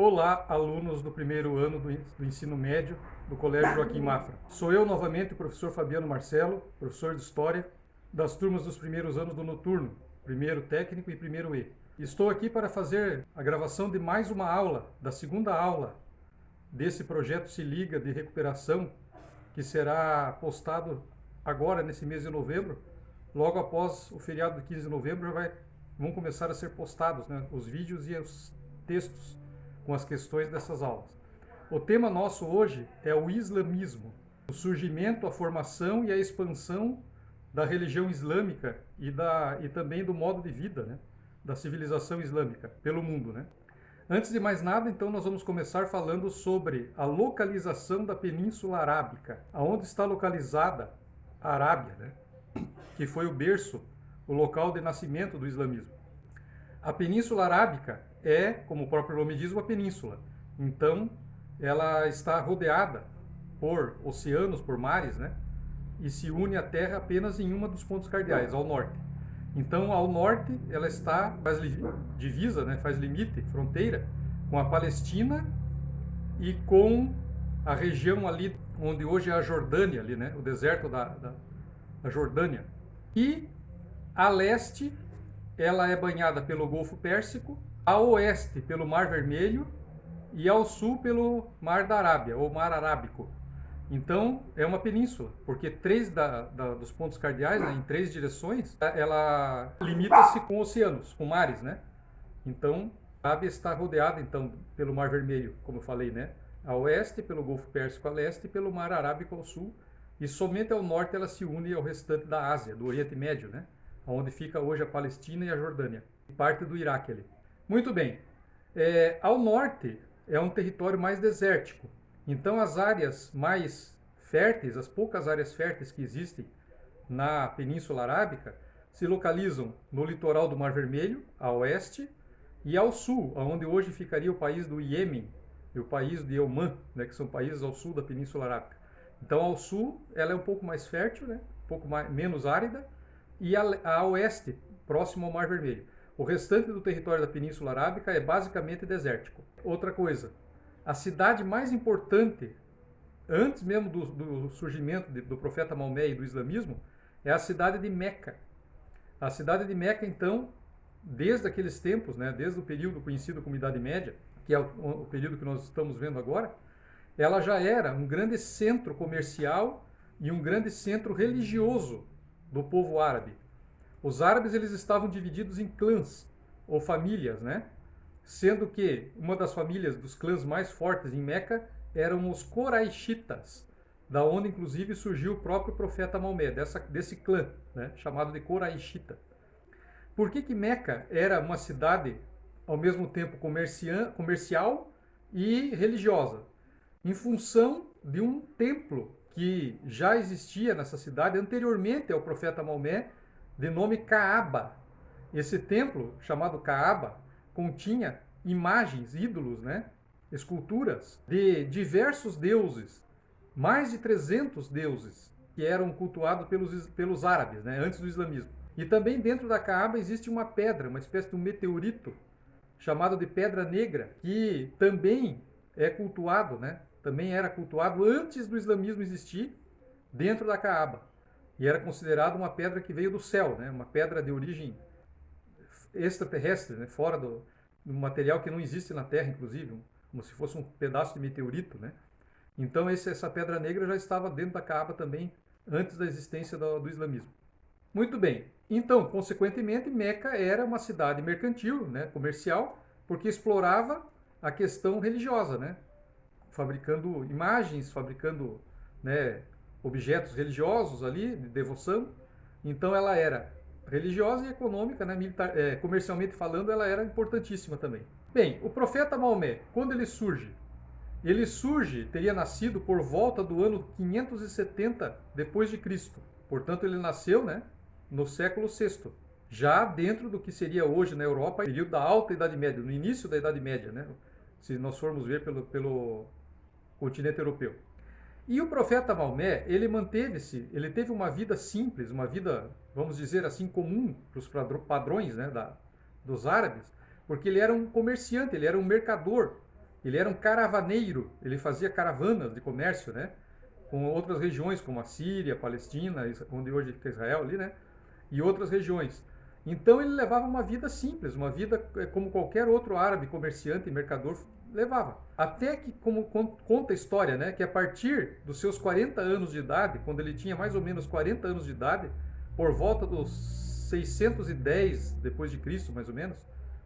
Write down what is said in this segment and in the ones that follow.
Olá, alunos do primeiro ano do ensino médio do Colégio Joaquim Mafra. Sou eu novamente, o professor Fabiano Marcelo, professor de História, das turmas dos primeiros anos do noturno, primeiro técnico e primeiro E. Estou aqui para fazer a gravação de mais uma aula, da segunda aula desse projeto Se Liga de recuperação, que será postado agora nesse mês de novembro. Logo após o feriado de 15 de novembro vão começar a ser postados, né, os vídeos e os textos com as questões dessas aulas. O tema nosso hoje é o islamismo, o surgimento, a formação e a expansão da religião islâmica e também do modo de vida, né, da civilização islâmica pelo mundo, né? Antes de mais nada, então, nós vamos começar falando sobre a localização da Península Arábica, aonde está localizada a Arábia, né, que foi o berço, o local de nascimento do islamismo. A Península Arábica é, como o próprio nome diz, uma península. Então, ela está rodeada por oceanos, por mares, né? E se une à Terra apenas em um dos pontos cardeais, ao norte. Então, ao norte, ela faz divisa, né? Faz limite, fronteira, com a Palestina e com a região ali, onde hoje é a Jordânia, ali, né? O deserto da Jordânia. E a leste, ela é banhada pelo Golfo Pérsico, a oeste pelo Mar Vermelho e ao sul pelo Mar da Arábia, ou Mar Arábico. Então, é uma península, porque três dos pontos cardeais, né, em três direções, ela limita-se com oceanos, com mares, né? Então, a Arábia está rodeada, então, pelo Mar Vermelho, como eu falei, né? A oeste, pelo Golfo Pérsico a leste, e pelo Mar Arábico ao sul, e somente ao norte ela se une ao restante da Ásia, do Oriente Médio, né? Onde fica hoje a Palestina e a Jordânia, e parte do Iraque ali. Muito bem, ao norte é um território mais desértico, então as áreas mais férteis, as poucas áreas férteis que existem na Península Arábica, se localizam no litoral do Mar Vermelho, a oeste, e ao sul, onde hoje ficaria o país do Iêmen e o país de Omã, né, que são países ao sul da Península Arábica. Então ao sul ela é um pouco mais fértil, né, um pouco menos árida, e a oeste, próximo ao Mar Vermelho. O restante do território da Península Arábica é basicamente desértico. Outra coisa, a cidade mais importante, antes mesmo do surgimento do profeta Maomé e do islamismo, é a cidade de Meca. A cidade de Meca, então, desde aqueles tempos, né, desde o período conhecido como Idade Média, que é o período que nós estamos vendo agora, ela já era um grande centro comercial e um grande centro religioso do povo árabe. Os árabes eles estavam divididos em clãs ou famílias, né? Sendo que uma das famílias dos clãs mais fortes em Meca eram os Quraishitas, da onde inclusive surgiu o próprio profeta Maomé, desse clã, né? Chamado de Quraishita. Por que Meca era uma cidade ao mesmo tempo comercial e religiosa? Em função de um templo que já existia nessa cidade anteriormente ao profeta Maomé, de nome Kaaba. Esse templo, chamado Kaaba, continha imagens, ídolos, né? Esculturas de diversos deuses, mais de 300 deuses, que eram cultuados pelos árabes, né? Antes do islamismo. E também dentro da Kaaba existe uma pedra, uma espécie de um meteorito, chamado de Pedra Negra, que também é cultuado, né? Também era cultuado antes do islamismo existir, dentro da Kaaba. E era considerado uma pedra que veio do céu, né? Uma pedra de origem extraterrestre, né? Fora do material que não existe na Terra, inclusive, como se fosse um pedaço de meteorito, né? Então essa pedra negra já estava dentro da Kaaba também, antes da existência do islamismo. Muito bem, então, consequentemente, Meca era uma cidade mercantil, né? Comercial, porque explorava a questão religiosa, né? Fabricando imagens, fabricando, né, objetos religiosos ali, de devoção. Então ela era religiosa e econômica, né, comercialmente falando, ela era importantíssima também. Bem, o profeta Maomé, quando ele surge? Ele teria nascido por volta do ano 570 depois de Cristo. Portanto, ele nasceu, né, no século VI, já dentro do que seria hoje na Europa, período da Alta Idade Média, no início da Idade Média, né, se nós formos ver pelo continente europeu. E o profeta Maomé, ele teve uma vida simples, uma vida, vamos dizer assim, comum para os padrões, né, dos árabes, porque ele era um comerciante, ele era um mercador, Ele era um caravaneiro, ele fazia caravanas de comércio, né? Com outras regiões, como a Síria, a Palestina, onde hoje fica Israel ali, né? E outras regiões. Então ele levava uma vida simples, uma vida como qualquer outro árabe, comerciante e mercador levava. Até que, como conta a história, né, que a partir dos seus 40 anos de idade, quando ele tinha mais ou menos 40 anos de idade, por volta dos 610 depois de Cristo, mais ou menos,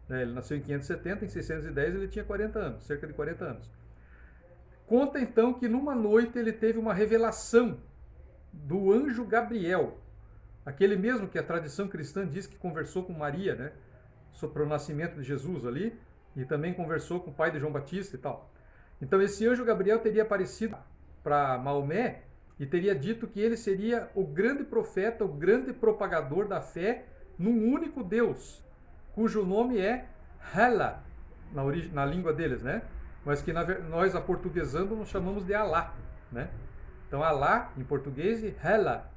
né, ele nasceu em 570, em 610 ele tinha 40 anos, cerca de 40 anos. Conta então que numa noite ele teve uma revelação do anjo Gabriel, aquele mesmo que a tradição cristã diz que conversou com Maria, né, sobre o nascimento de Jesus ali, e também conversou com o pai de João Batista e tal. Então esse anjo Gabriel teria aparecido para Maomé e teria dito que ele seria o grande profeta, o grande propagador da fé num único Deus, cujo nome é Allah, na língua deles, né? Mas que nós, aportuguesando, nós chamamos de Alá, né? Então Allah em português e Allah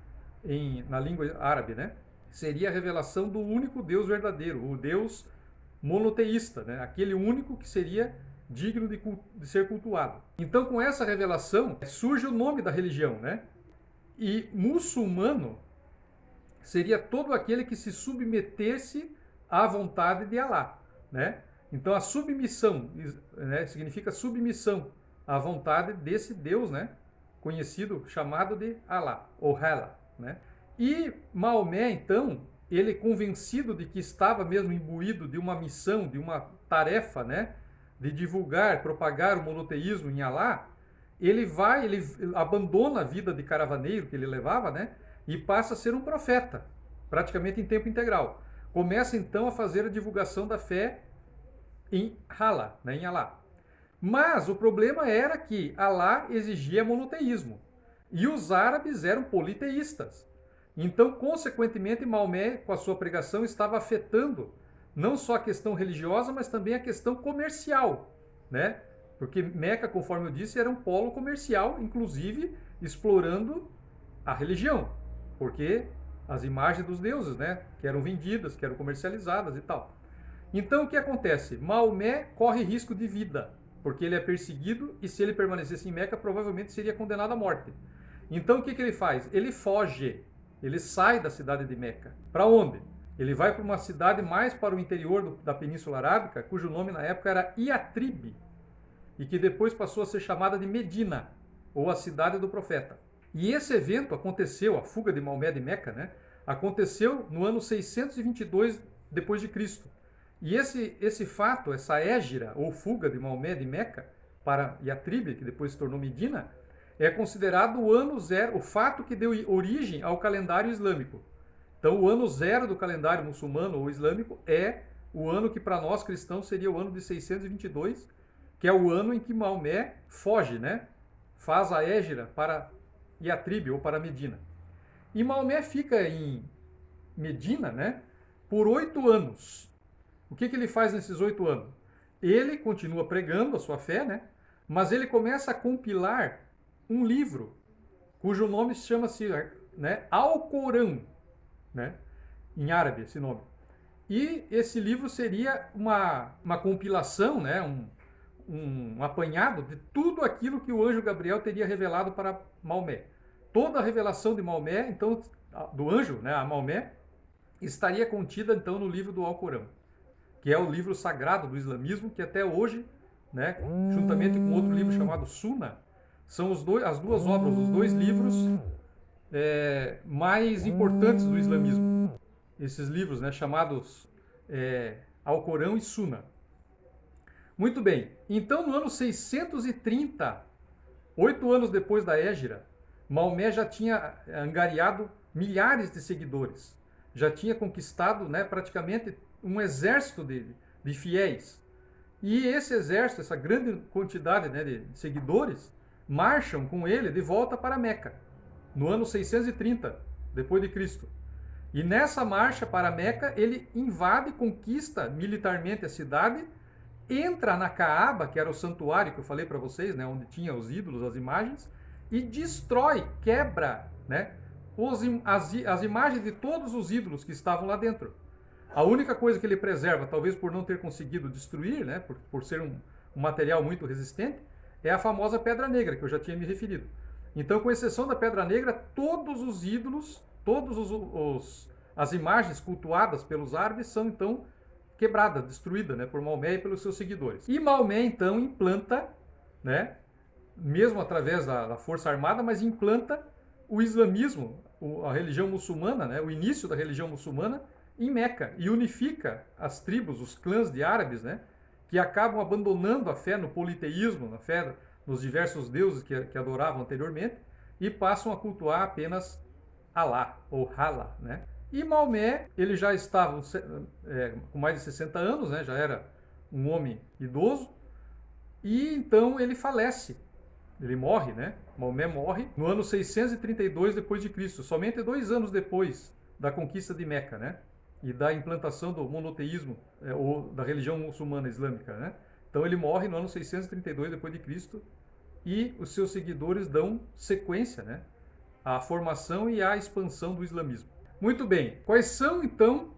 na língua árabe, né? Seria a revelação do único Deus verdadeiro, o Deus monoteísta, né? Aquele único que seria digno de ser cultuado. Então, com essa revelação, surge o nome da religião, né? E muçulmano seria todo aquele que se submetesse à vontade de Alá, né? Então, a submissão, né, significa submissão à vontade desse Deus, né? Conhecido, chamado de Alá, ou Allah, né? E Maomé, então, ele convencido de que estava mesmo imbuído de uma missão, de uma tarefa, né, de divulgar, propagar o monoteísmo em Alá, ele abandona a vida de caravaneiro que ele levava, né, e passa a ser um profeta, praticamente em tempo integral. Começa então a fazer a divulgação da fé em Allah, né, em Alá. Mas o problema era que Alá exigia monoteísmo e os árabes eram politeístas. Então, consequentemente, Maomé, com a sua pregação, estava afetando não só a questão religiosa, mas também a questão comercial, né? Porque Meca, conforme eu disse, era um polo comercial, inclusive explorando a religião, porque as imagens dos deuses, né, que eram vendidas, que eram comercializadas e tal. Então, o que acontece? Maomé corre risco de vida, porque ele é perseguido e se ele permanecesse em Meca, provavelmente seria condenado à morte. Então, o que ele faz? Ele foge. Ele sai da cidade de Meca. Para onde? Ele vai para uma cidade mais para o interior da Península Arábica, cujo nome na época era Iatribe, e que depois passou a ser chamada de Medina, ou a cidade do profeta. E esse evento aconteceu, a fuga de Maomé de Meca, né, aconteceu no ano 622 depois de Cristo. E esse fato, essa hégira, ou fuga de Maomé de Meca para Iatribe, que depois se tornou Medina, é considerado o ano zero, o fato que deu origem ao calendário islâmico. Então, o ano zero do calendário muçulmano ou islâmico é o ano que para nós cristãos seria o ano de 622, que é o ano em que Maomé foge, né? Faz a hégira para Iatribe ou para Medina. E Maomé fica em Medina, né, por 8 anos. O que ele faz nesses 8 anos? Ele continua pregando a sua fé, né? Mas ele começa a compilar um livro cujo nome chama-se, né, Alcorão, né, em árabe esse nome. E esse livro seria uma compilação, né, um apanhado de tudo aquilo que o anjo Gabriel teria revelado para Maomé. Toda a revelação de Maomé, então, do anjo, né, a Maomé, estaria contida então no livro do Alcorão, que é o livro sagrado do islamismo, que até hoje, né, juntamente com outro livro chamado Sunna, são as duas obras, os dois livros mais importantes do islamismo. Esses livros, né, chamados Alcorão e Sunna. Muito bem, então no ano 630, 8 anos depois da hégira, Maomé já tinha angariado milhares de seguidores, já tinha conquistado, né, praticamente um exército de fiéis. E esse exército, essa grande quantidade, né, de seguidores, marcham com ele de volta para Meca, no ano 630, depois de Cristo. E nessa marcha para Meca, ele invade, conquista militarmente a cidade, entra na Kaaba, que era o santuário que eu falei para vocês, né, onde tinha os ídolos, as imagens, e destrói, quebra, né, as imagens de todos os ídolos que estavam lá dentro. A única coisa que ele preserva, talvez por não ter conseguido destruir, né, por ser um material muito resistente, é a famosa Pedra Negra, que eu já tinha me referido. Então, com exceção da Pedra Negra, todos os ídolos, as imagens cultuadas pelos árabes são, então, quebradas, destruídas, né, por Maomé e pelos seus seguidores. E Maomé, então, implanta, né, mesmo através da força armada, mas implanta o islamismo, a religião muçulmana, né, o início da religião muçulmana, em Meca, e unifica as tribos, os clãs de árabes, né, que acabam abandonando a fé no politeísmo, na fé nos diversos deuses que adoravam anteriormente, e passam a cultuar apenas Alá, ou Allah, né? E Maomé, ele já estava com mais de 60 anos, né, já era um homem idoso, e então ele falece. Ele morre, né? Maomé morre no ano 632 depois de Cristo, somente 2 anos depois da conquista de Meca, né? E da implantação do monoteísmo, ou da religião muçulmana islâmica, né? Então ele morre no ano 632 depois de Cristo e os seus seguidores dão sequência, né, à formação e à expansão do islamismo. Muito bem, quais são então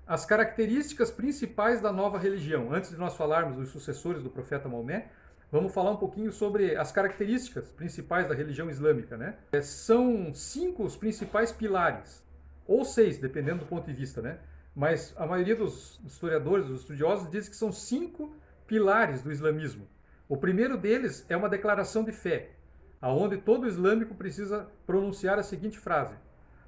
as características principais da nova religião? Antes de nós falarmos dos sucessores do profeta Maomé, vamos falar um pouquinho sobre as características principais da religião islâmica, né? São 5 os principais pilares, ou 6, dependendo do ponto de vista, né? Mas a maioria dos historiadores, dos estudiosos, diz que são 5 pilares do islamismo. O primeiro deles é uma declaração de fé, aonde todo islâmico precisa pronunciar a seguinte frase: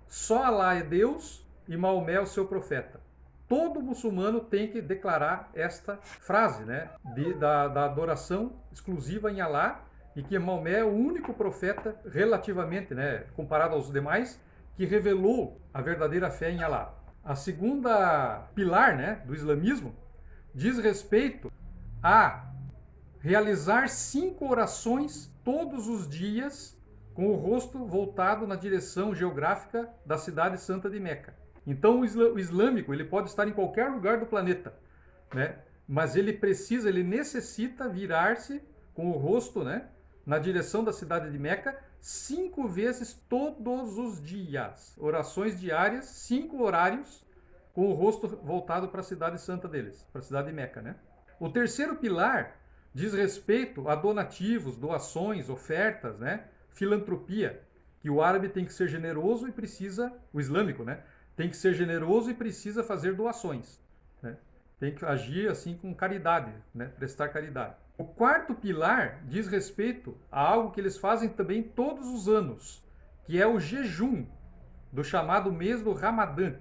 só Alá é Deus e Maomé é o seu profeta. Todo muçulmano tem que declarar esta frase, né, da adoração exclusiva em Alá, e que Maomé é o único profeta relativamente, né, comparado aos demais, que revelou a verdadeira fé em Alá. A segunda pilar, né, do islamismo diz respeito a realizar 5 orações todos os dias com o rosto voltado na direção geográfica da cidade santa de Meca. Então o islâmico, ele pode estar em qualquer lugar do planeta, né? Mas ele necessita virar-se com o rosto, né, na direção da cidade de Meca 5 vezes todos os dias. Orações diárias, 5 horários, com o rosto voltado para a cidade santa deles, para a cidade de Meca, né? O terceiro pilar diz respeito a donativos, doações, ofertas, né? Filantropia, que o árabe tem que ser generoso e precisa, o islâmico, né, tem que ser generoso e precisa fazer doações, né? Tem que agir assim com caridade, né? Prestar caridade. O quarto pilar diz respeito a algo que eles fazem também todos os anos, que é o jejum do chamado mês do Ramadã.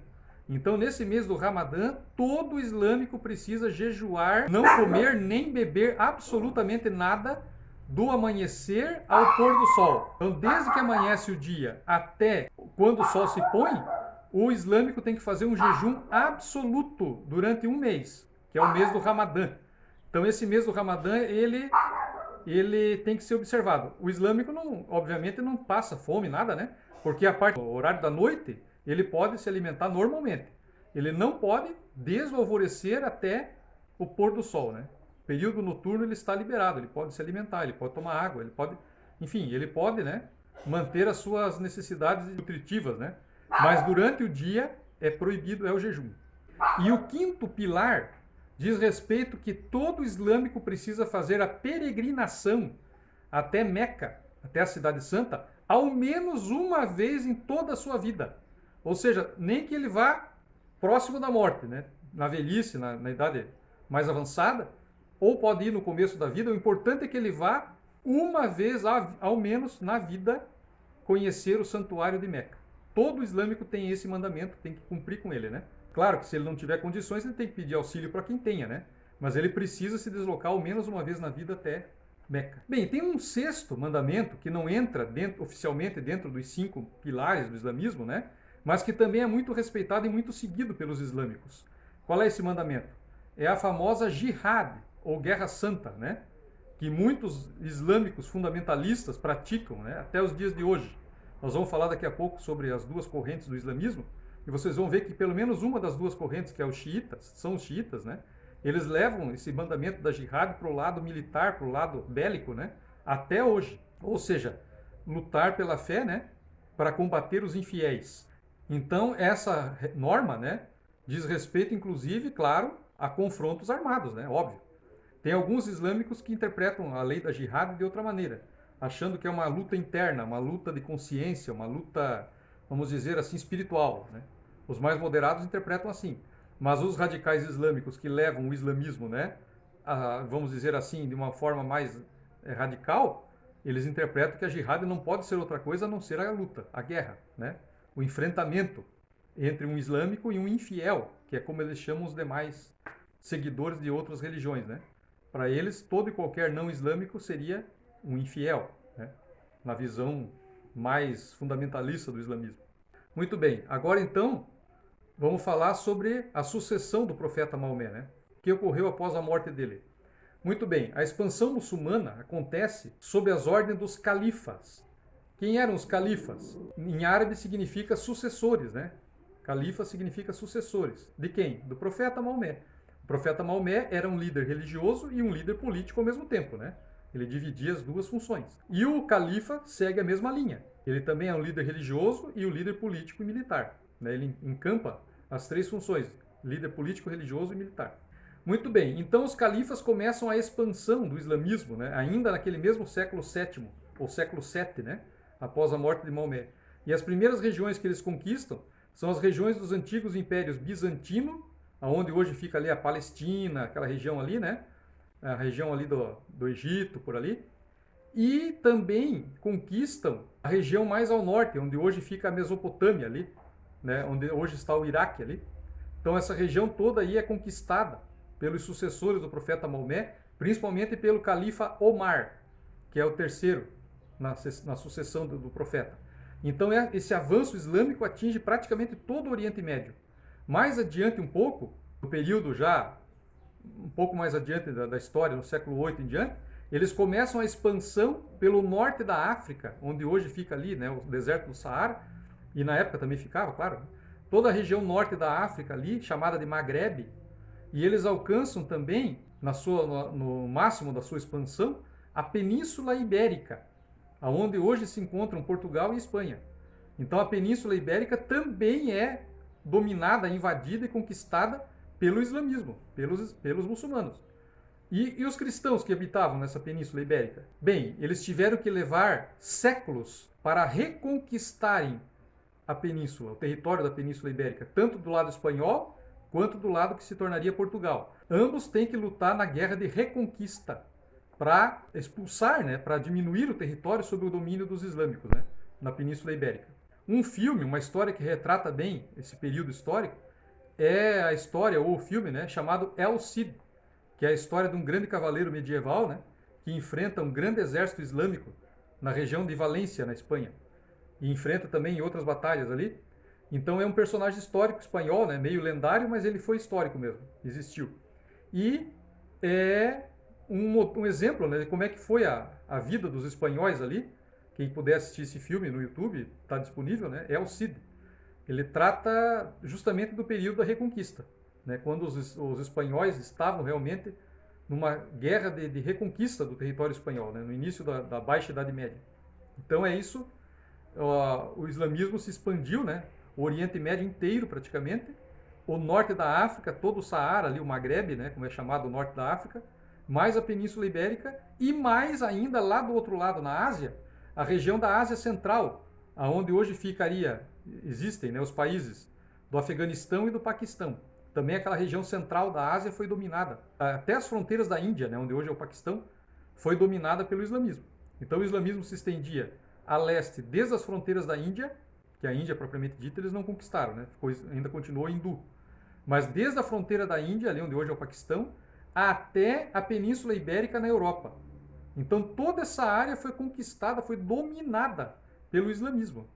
Então, nesse mês do Ramadã, todo islâmico precisa jejuar, não comer nem beber absolutamente nada do amanhecer ao pôr do sol. Então, desde que amanhece o dia até quando o sol se põe, o islâmico tem que fazer um jejum absoluto durante um mês, que é o mês do Ramadã. Então, esse mês do Ramadã, ele tem que ser observado. O islâmico, obviamente, não passa fome, nada, né? Porque a parte do horário da noite, ele pode se alimentar normalmente. Ele não pode, desde o alvorecer até o pôr do sol, né? Período noturno ele está liberado, ele pode se alimentar, ele pode tomar água, ele pode, enfim, ele pode, né, manter as suas necessidades nutritivas, né? Mas durante o dia é proibido, é o jejum. E o quinto pilar diz respeito que todo islâmico precisa fazer a peregrinação até Meca, até a cidade santa, ao menos uma vez em toda a sua vida. Ou seja, nem que ele vá próximo da morte, né? Na velhice, na idade mais avançada, ou pode ir no começo da vida. O importante é que ele vá uma vez, ao menos, na vida, conhecer o santuário de Meca. Todo islâmico tem esse mandamento, tem que cumprir com ele, né? Claro que se ele não tiver condições, ele tem que pedir auxílio para quem tenha, né? Mas ele precisa se deslocar ao menos uma vez na vida até Meca. Bem, tem um sexto mandamento que não entra oficialmente dentro dos 5 pilares do islamismo, né? Mas que também é muito respeitado e muito seguido pelos islâmicos. Qual é esse mandamento? É a famosa jihad, ou guerra santa, né? Que muitos islâmicos fundamentalistas praticam, né, até os dias de hoje. Nós vamos falar daqui a pouco sobre as 2 correntes do islamismo, e vocês vão ver que pelo menos uma das 2 correntes, que é os xiitas, são os xiitas, né? Eles levam esse mandamento da jihad para o lado militar, para o lado bélico, né? Até hoje. Ou seja, lutar pela fé, né? Para combater os infiéis. Então, essa norma, né, diz respeito, inclusive, claro, a confrontos armados, né? Óbvio. Tem alguns islâmicos que interpretam a lei da jihad de outra maneira, achando que é uma luta interna, uma luta de consciência, uma luta, vamos dizer assim, espiritual, né? Os mais moderados interpretam assim. Mas os radicais islâmicos que levam o islamismo, né, vamos dizer assim, de uma forma mais radical, eles interpretam que a jihad não pode ser outra coisa a não ser a luta, a guerra, né? O enfrentamento entre um islâmico e um infiel, que é como eles chamam os demais seguidores de outras religiões, né? Para eles, todo e qualquer não islâmico seria um infiel, né? Na visão mais fundamentalista do islamismo. Muito bem, agora então vamos falar sobre a sucessão do profeta Maomé, né? O que ocorreu após a morte dele. Muito bem, a expansão muçulmana acontece sob as ordens dos califas. Quem eram os califas? Em árabe significa sucessores, né? Califa significa sucessores. De quem? Do profeta Maomé. O profeta Maomé era um líder religioso e um líder político ao mesmo tempo, né? Ele dividia as duas funções. E o califa segue a mesma linha. Ele também é um líder religioso e o líder político e militar, né? Ele encampa as três funções, líder político, religioso e militar. Muito bem, então os califas começam a expansão do islamismo, né? Ainda naquele mesmo século VII, ou século VII, né? Após a morte de Maomé. E as primeiras regiões que eles conquistam são as regiões dos antigos impérios bizantino, onde hoje fica ali a Palestina, aquela região ali, né? A região ali do Egito, por ali. E também conquistam a região mais ao norte, onde hoje fica a Mesopotâmia ali, né? Onde hoje está o Iraque ali. Então essa região toda aí é conquistada pelos sucessores do profeta Maomé, principalmente pelo califa Omar, que é o terceiro na sucessão do profeta. Então esse avanço islâmico atinge praticamente todo o Oriente Médio. Mais adiante um pouco, no período já um pouco mais adiante da história, no século VIII em diante, eles começam a expansão pelo norte da África, onde hoje fica ali, né, o deserto do Saara, e na época também ficava, claro, toda a região norte da África ali, chamada de Maghreb, e eles alcançam também, no máximo da sua expansão, a Península Ibérica, aonde hoje se encontram Portugal e Espanha. Então a Península Ibérica também é dominada, invadida e conquistada pelo islamismo, pelos muçulmanos. E os cristãos que habitavam nessa Península Ibérica? Bem, eles tiveram que levar séculos para reconquistarem a península, o território da Península Ibérica, tanto do lado espanhol quanto do lado que se tornaria Portugal. Ambos têm que lutar na guerra de reconquista para expulsar, né, para diminuir o território sob o domínio dos islâmicos, né, na Península Ibérica. Um filme, uma história que retrata bem esse período histórico, é a história, ou o filme, né, chamado El Cid, que é a história de um grande cavaleiro medieval, né, que enfrenta um grande exército islâmico na região de Valência, na Espanha. E enfrenta também em outras batalhas ali. Então é um personagem histórico espanhol, né, meio lendário, mas ele foi histórico mesmo, existiu. E é um exemplo, né, de como é que foi a vida dos espanhóis ali. Quem puder assistir esse filme no YouTube, está disponível, né, é o Cid. Ele trata justamente do período da Reconquista, né, quando os espanhóis estavam realmente numa guerra de reconquista do território espanhol, né, no início da Baixa Idade Média. Então é isso, o islamismo se expandiu, né, o Oriente Médio inteiro praticamente, o norte da África, todo o Saara, ali, o Maghreb, né, como é chamado o norte da África, mais a Península Ibérica e mais ainda lá do outro lado, na Ásia, a região da Ásia Central, aonde hoje existem, né, os países do Afeganistão e do Paquistão. Também aquela região central da Ásia foi dominada. Até as fronteiras da Índia, né, onde hoje é o Paquistão, foi dominada pelo islamismo. Então o islamismo se estendia a leste desde as fronteiras da Índia, que a Índia propriamente dita eles não conquistaram, né, ainda continuou hindu. Mas desde a fronteira da Índia, ali onde hoje é o Paquistão, até a Península Ibérica na Europa. Então toda essa área foi conquistada, foi dominada pelo islamismo,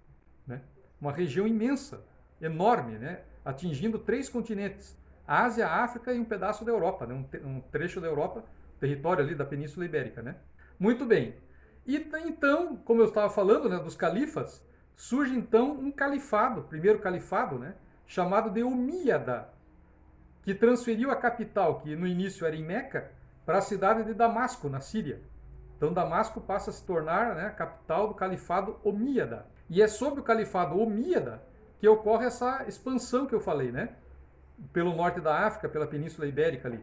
né? Uma região imensa, enorme, né? Atingindo 3 continentes, a Ásia, a África e um pedaço da Europa, né? Um trecho da Europa, território ali da Península Ibérica, né? Muito bem. E então, como eu estava falando, né, dos califas, surge então um califado, primeiro califado, né, chamado de Omíada, que transferiu a capital, que no início era em Meca, para a cidade de Damasco, na Síria. Então Damasco passa a se tornar, né, a capital do califado Omíada. E é sob o califado Omíada que ocorre essa expansão que eu falei, né? Pelo norte da África, pela Península Ibérica ali.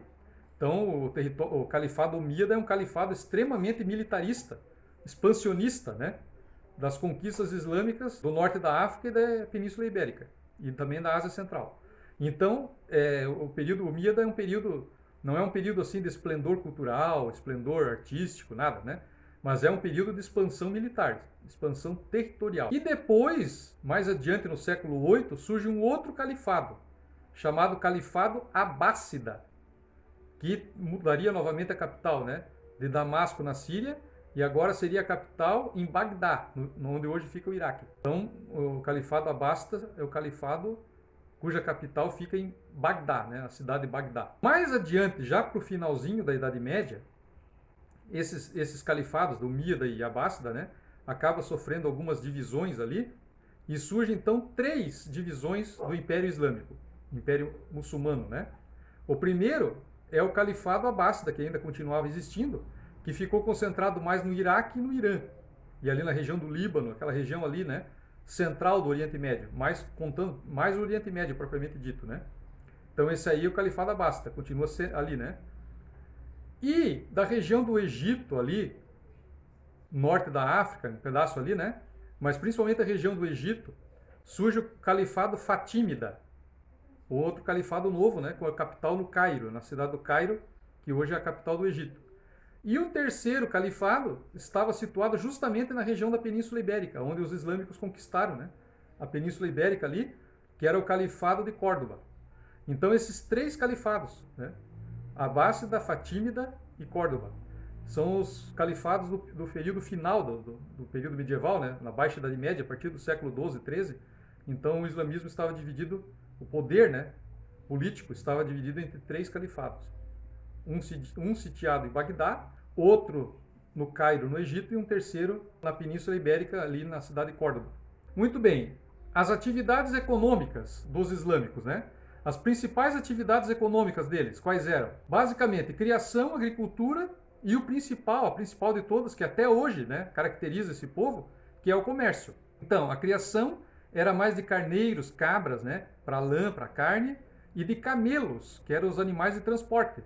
Então, o califado omíada é um califado extremamente militarista, expansionista, né, das conquistas islâmicas do norte da África e da Península Ibérica, e também da Ásia Central. Então, o período omíada não é um período assim de esplendor cultural, esplendor artístico, nada, né? Mas é um período de expansão militar, expansão territorial. E depois, mais adiante no século VIII, surge um outro califado, chamado Califado Abássida, que mudaria novamente a capital, né? De Damasco, na Síria, e agora seria a capital em Bagdá, onde hoje fica o Iraque. Então, o Califado Abássida é o califado cuja capital fica em Bagdá, né? A cidade de Bagdá. Mais adiante, já para o finalzinho da Idade Média, esses califados do Umíada e Abássida, né, acabam sofrendo algumas divisões ali, e surgem então 3 divisões do Império Islâmico, Império Muçulmano, né? O primeiro é o Califado Abássida, que ainda continuava existindo, que ficou concentrado mais no Iraque e no Irã, e ali na região do Líbano, aquela região ali, né, central do Oriente Médio, contando mais o Oriente Médio propriamente dito, né? Então esse aí é o Califado Abássida, continua ali, né? E da região do Egito ali, norte da África, um pedaço ali, né? Mas principalmente a região do Egito, surge o Califado Fatímida, outro califado novo, né? Com a capital no Cairo, na cidade do Cairo, que hoje é a capital do Egito. E o terceiro califado estava situado justamente na região da Península Ibérica, onde os islâmicos conquistaram, né? A Península Ibérica ali, que era o Califado de Córdoba. Então esses 3 califados, né? Abássida, Fatímida e Córdoba, são os califados do período final do período medieval, né? Na Baixa Idade Média, a partir do século XII, XIII. Então o islamismo estava dividido, o poder, né, político estava dividido entre 3 califados. Um sitiado em Bagdá, outro no Cairo, no Egito, e um terceiro na Península Ibérica, ali na cidade de Córdoba. Muito bem, as atividades econômicas dos islâmicos, né? As principais atividades econômicas deles, quais eram? Basicamente, criação, agricultura e a principal de todas, que até hoje, né, caracteriza esse povo, que é o comércio. Então, a criação era mais de carneiros, cabras, né, para lã, para carne, e de camelos, que eram os animais de transporte.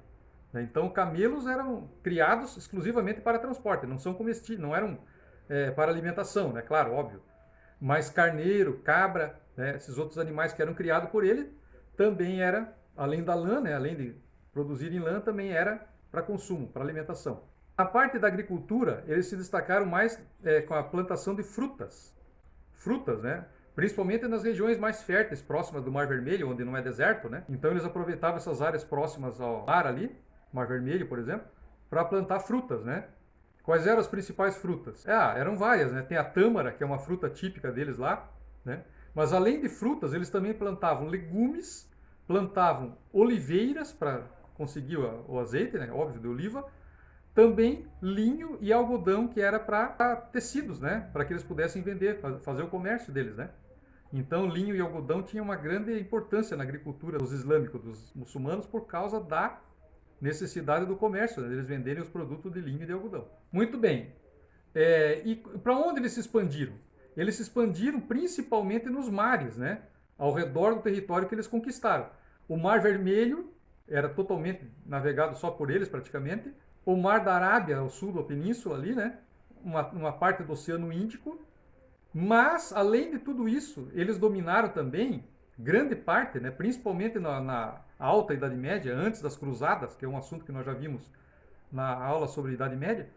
Então, camelos eram criados exclusivamente para transporte, não são comestíveis, não eram para alimentação, né, claro, óbvio. Mas carneiro, cabra, né, esses outros animais que eram criados por ele, também era, além da lã, né, além de produzirem lã, também era para consumo, para alimentação. A parte da agricultura, eles se destacaram mais com a plantação de frutas, né, principalmente nas regiões mais férteis, próximas do Mar Vermelho, onde não é deserto, né. Então eles aproveitavam essas áreas próximas ao mar ali, Mar Vermelho, por exemplo, para plantar frutas, né. Quais eram as principais frutas? Eram várias, né. Tem a tâmara, que é uma fruta típica deles lá, né. Mas além de frutas, eles também plantavam legumes, plantavam oliveiras para conseguir o azeite, né, óbvio, de oliva, também linho e algodão, que era para tecidos, né, para que eles pudessem vender, fazer o comércio deles, né. Então, linho e algodão tinham uma grande importância na agricultura dos islâmicos, dos muçulmanos, por causa da necessidade do comércio, né, eles venderem os produtos de linho e de algodão. Muito bem. E para onde eles se expandiram? Eles se expandiram principalmente nos mares, né, ao redor do território que eles conquistaram. O Mar Vermelho era totalmente navegado só por eles, praticamente. O Mar da Arábia, ao sul da península ali, né, uma parte do Oceano Índico. Mas, além de tudo isso, eles dominaram também grande parte, né, principalmente na Alta Idade Média, antes das Cruzadas, que é um assunto que nós já vimos na aula sobre a Idade Média,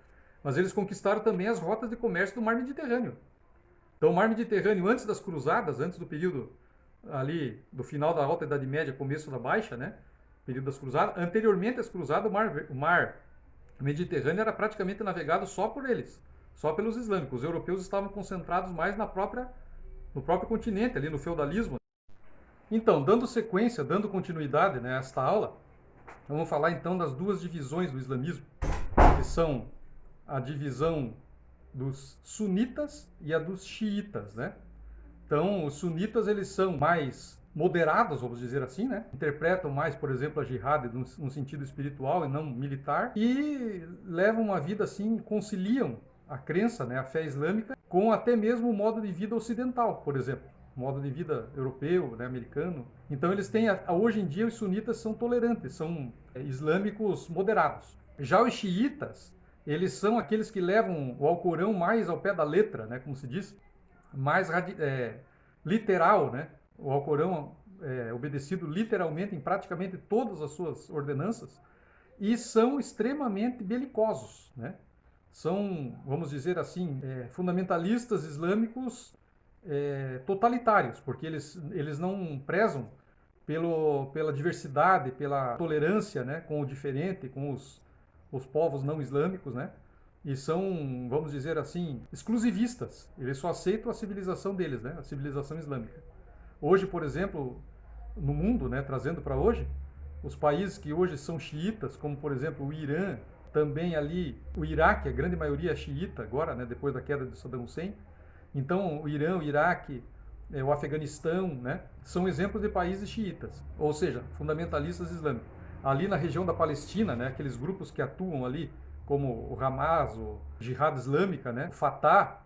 mas eles conquistaram também as rotas de comércio do Mar Mediterrâneo. Então, o Mar Mediterrâneo, antes das Cruzadas, antes do período ali do final da Alta Idade Média, começo da Baixa, né, período das Cruzadas, anteriormente às Cruzadas, o Mar Mediterrâneo era praticamente navegado só por eles, só pelos islâmicos. Os europeus estavam concentrados mais no próprio continente, ali no feudalismo. Então, dando sequência, dando continuidade, né, a esta aula, vamos falar então das 2 divisões do islamismo, que são a divisão dos sunitas e a dos xiitas, né? Então, os sunitas, eles são mais moderados, vamos dizer assim, né? Interpretam mais, por exemplo, a jihad num sentido espiritual e não militar, e levam uma vida assim, conciliam a crença, né, a fé islâmica, com até mesmo o modo de vida ocidental, por exemplo. modo de vida europeu, né, americano. Então eles têm, hoje em dia os sunitas são tolerantes, são islâmicos moderados. Já os xiitas, eles são aqueles que levam o Alcorão mais ao pé da letra, né, como se diz, mais literal, né? O Alcorão é obedecido literalmente em praticamente todas as suas ordenanças, e são extremamente belicosos, né? São, vamos dizer assim, fundamentalistas islâmicos totalitários, porque eles não prezam pela diversidade, pela tolerância, né, com o diferente, com os povos não islâmicos, né? E são, vamos dizer assim, exclusivistas. Eles só aceitam a civilização deles, né? A civilização islâmica. Hoje, por exemplo, no mundo, né, trazendo para hoje, os países que hoje são xiitas, como por exemplo o Irã, também ali o Iraque, a grande maioria é xiita agora, né, depois da queda de Saddam Hussein. Então o Irã, o Iraque, o Afeganistão, né, são exemplos de países xiitas, ou seja, fundamentalistas islâmicos. Ali na região da Palestina, né, aqueles grupos que atuam ali, como o Hamas, o Jihad Islâmica, né, o Fatah,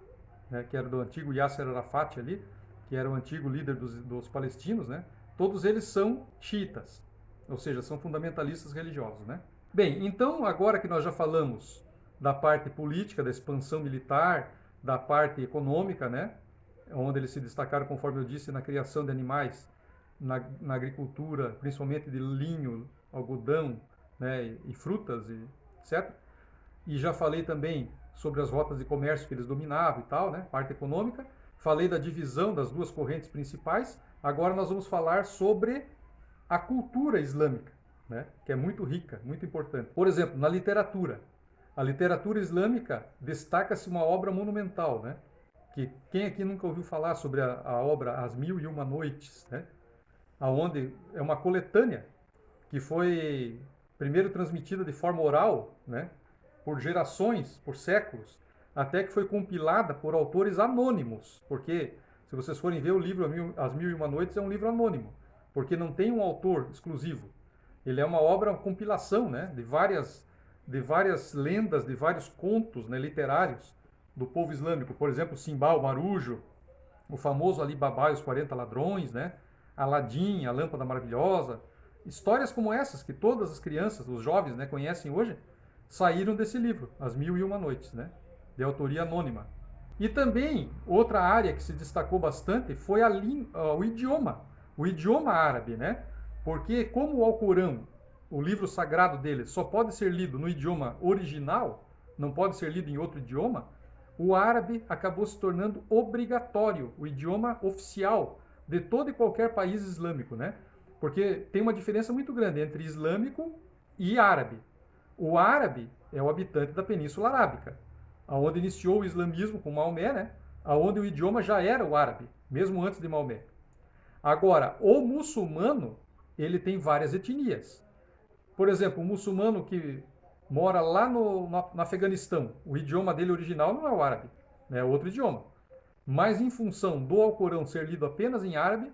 né, que era do antigo Yasser Arafat ali, que era o antigo líder dos palestinos, né, todos eles são xiitas, ou seja, são fundamentalistas religiosos, né? Bem, então agora que nós já falamos da parte política, da expansão militar, da parte econômica, né, onde eles se destacaram, conforme eu disse, na criação de animais, na agricultura, principalmente de linho, algodão, né, e frutas, etc. E já falei também sobre as rotas de comércio que eles dominavam e tal, né, parte econômica. Falei da divisão das duas correntes principais. Agora nós vamos falar sobre a cultura islâmica, né, que é muito rica, muito importante. Por exemplo, na literatura. A literatura islâmica destaca-se uma obra monumental, né, que quem aqui nunca ouviu falar sobre a obra As Mil e Uma Noites, né, onde é uma coletânea que foi primeiro transmitida de forma oral, né, por gerações, por séculos, até que foi compilada por autores anônimos, porque se vocês forem ver o livro As Mil e Uma Noites é um livro anônimo, porque não tem um autor exclusivo. Ele é uma obra, uma compilação, né, de várias lendas, de vários contos, né, literários do povo islâmico. Por exemplo, Simbá, o Marujo, o famoso Ali Babá e os 40 Ladrões, né, Aladim, a Lâmpada Maravilhosa. Histórias como essas, que todas as crianças, os jovens, né, conhecem hoje, saíram desse livro, As Mil e Uma Noites, né, de autoria anônima. E também, outra área que se destacou bastante foi o idioma árabe, né? Porque como o Alcorão, o livro sagrado dele, só pode ser lido no idioma original, não pode ser lido em outro idioma, o árabe acabou se tornando obrigatório, o idioma oficial de todo e qualquer país islâmico, né? Porque tem uma diferença muito grande entre islâmico e árabe. O árabe é o habitante da Península Arábica, aonde iniciou o islamismo com Maomé, né? Aonde o idioma já era o árabe, mesmo antes de Maomé. Agora, o muçulmano, ele tem várias etnias. Por exemplo, o muçulmano que mora lá no Afeganistão, o idioma dele original não é o árabe, né? É outro idioma. Mas em função do Alcorão ser lido apenas em árabe,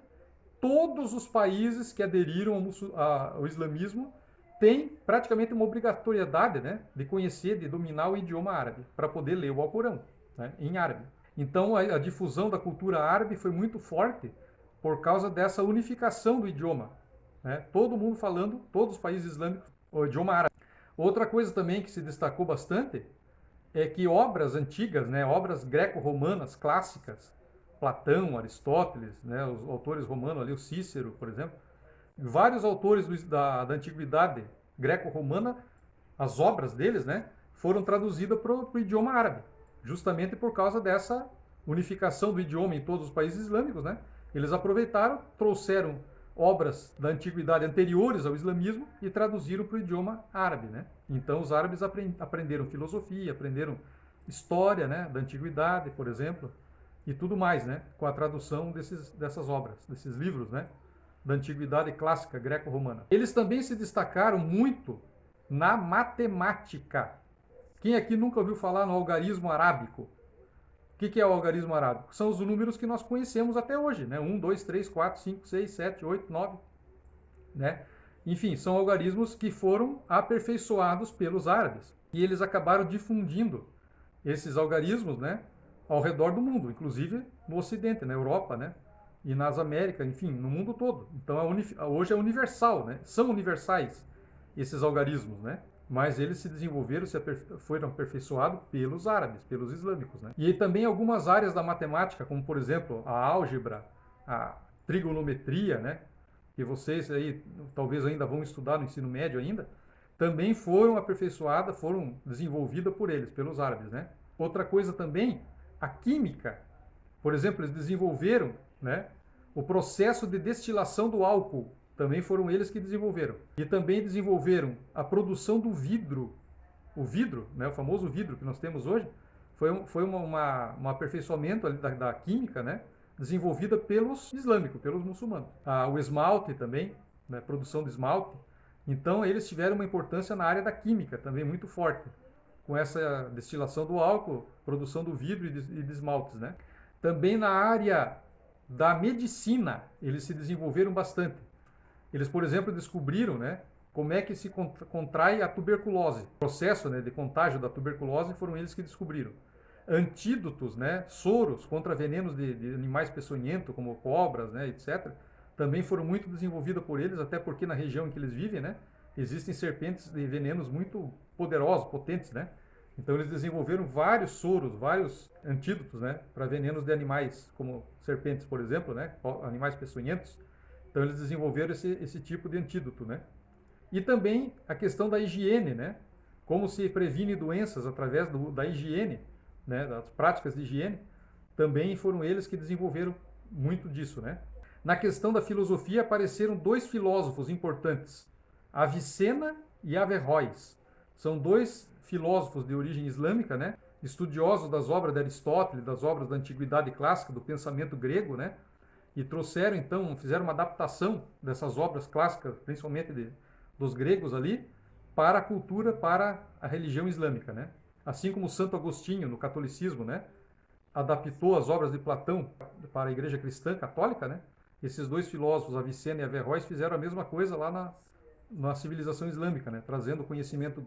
todos os países que aderiram ao islamismo têm praticamente uma obrigatoriedade, né, de conhecer, de dominar o idioma árabe, para poder ler o Alcorão, né, em árabe. Então a difusão da cultura árabe foi muito forte por causa dessa unificação do idioma, né? Todo mundo falando, todos os países islâmicos, o idioma árabe. Outra coisa também que se destacou bastante é que obras antigas, né, obras greco-romanas clássicas, Platão, Aristóteles, né, os autores romanos ali, o Cícero, por exemplo, vários autores da antiguidade greco-romana, as obras deles, né, foram traduzidas para o idioma árabe, justamente por causa dessa unificação do idioma em todos os países islâmicos, né? Eles aproveitaram, trouxeram obras da antiguidade anteriores ao islamismo e traduziram para o idioma árabe, né? Então os árabes aprenderam filosofia, aprenderam história, né, da antiguidade, por exemplo, e tudo mais, né, com a tradução dessas obras, desses livros, né, da antiguidade clássica greco-romana. Eles também se destacaram muito na matemática. Quem aqui nunca ouviu falar no algarismo arábico? O que é o algarismo arábico? São os números que nós conhecemos até hoje, né? 1, 2, 3, 4, 5, 6, 7, 8, 9, né? Enfim, são algarismos que foram aperfeiçoados pelos árabes. E eles acabaram difundindo esses algarismos, né, ao redor do mundo, inclusive no Ocidente, na Europa, né? e nas Américas, enfim, no mundo todo. Então hoje é universal, né? São universais esses algarismos, né? Mas eles se desenvolveram, foram aperfeiçoados pelos árabes, pelos islâmicos, né? E também algumas áreas da matemática, como por exemplo a álgebra, a trigonometria, né? Que vocês aí talvez ainda vão estudar no ensino médio ainda, também foram aperfeiçoadas, foram desenvolvidas por eles, pelos árabes, né? Outra coisa também, a química. Por exemplo, eles desenvolveram, né, o processo de destilação do álcool. Também foram eles que desenvolveram. E também desenvolveram a produção do vidro. O vidro, né, o famoso vidro que nós temos hoje, foi um aperfeiçoamento ali da química, né, desenvolvida pelos islâmicos, pelos muçulmanos. O esmalte também, né, produção de esmalte. Então, eles tiveram uma importância na área da química também muito forte, com essa destilação do álcool, produção do vidro e de esmaltes, né? Também na área da medicina, eles se desenvolveram bastante. Eles, por exemplo, descobriram, né, como é que se contrai a tuberculose. O processo, né, de contágio da tuberculose foram eles que descobriram. Antídotos, né, soros contra venenos de animais peçonhentos, como cobras, né, etc., também foram muito desenvolvidas por eles, até porque na região em que eles vivem, né, existem serpentes de venenos muito poderosos, potentes, né? Então eles desenvolveram vários soros, vários antídotos, né, para venenos de animais, como serpentes, por exemplo, né, animais peçonhentos. Então eles desenvolveram esse tipo de antídoto, né? E também a questão da higiene, né? Como se previne doenças através da higiene, né, das práticas de higiene. Também foram eles que desenvolveram muito disso, né? Na questão da filosofia apareceram dois filósofos importantes, Avicena e Averroes. São dois filósofos de origem islâmica, né? Estudiosos das obras de Aristóteles, das obras da antiguidade clássica, do pensamento grego, né? E trouxeram, então, fizeram uma adaptação dessas obras clássicas, principalmente dos gregos ali, para a cultura, para a religião islâmica, né? Assim como Santo Agostinho, no catolicismo, né, adaptou as obras de Platão para a igreja cristã católica, né? Esses dois filósofos, Avicena e Averroes, fizeram a mesma coisa lá na civilização islâmica, né? Trazendo conhecimento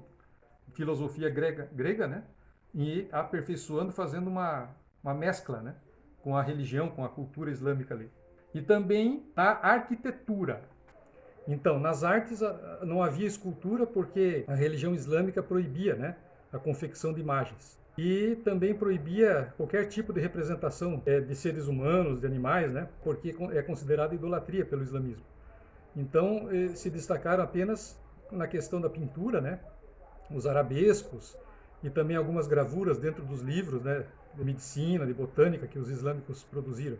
de filosofia grega, né? E aperfeiçoando, fazendo uma mescla, né, com a religião, com a cultura islâmica ali. E também na arquitetura. Então, nas artes não havia escultura porque a religião islâmica proibia, né, a confecção de imagens. E também proibia qualquer tipo de representação de seres humanos, de animais, né, porque é considerada idolatria pelo islamismo. Então, se destacaram apenas na questão da pintura, né, os arabescos e também algumas gravuras dentro dos livros, né, de medicina, de botânica que os islâmicos produziram.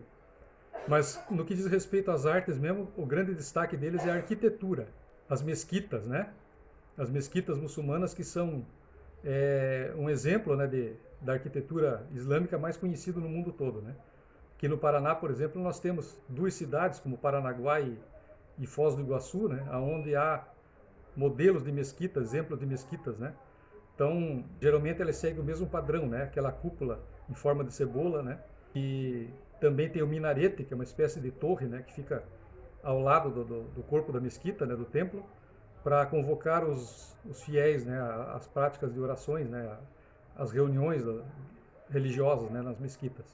Mas no que diz respeito às artes mesmo, o grande destaque deles é a arquitetura, as mesquitas, né? As mesquitas muçulmanas que são um exemplo, né, da arquitetura islâmica mais conhecido no mundo todo, né? Aqui no Paraná, por exemplo, nós temos duas cidades como Paranaguá e Foz do Iguaçu, né, onde há modelos de mesquitas, exemplos de mesquitas, né? Então, geralmente elas seguem o mesmo padrão, né? Aquela cúpula em forma de cebola, né? E também tem o minarete, que é uma espécie de torre, né, que fica ao lado do corpo da mesquita, né, do templo, para convocar os fiéis, né, às práticas de orações, né, às reuniões religiosas, né, nas mesquitas.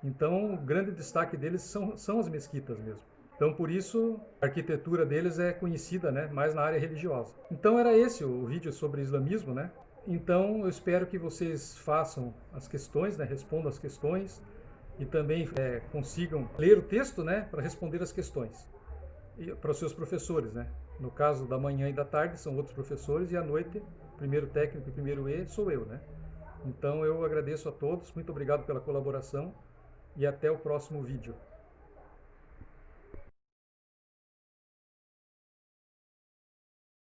Então, o grande destaque deles são as mesquitas mesmo. Então, por isso, a arquitetura deles é conhecida, né, mais na área religiosa. Então, era esse o vídeo sobre islamismo, né? Então, eu espero que vocês façam as questões, né, respondam as questões e também consigam ler o texto, né, para responder as questões. E para os seus professores, né? No caso da manhã e da tarde são outros professores e à noite, primeiro técnico e primeiro E, sou eu, né? Então, eu agradeço a todos, muito obrigado pela colaboração e até o próximo vídeo.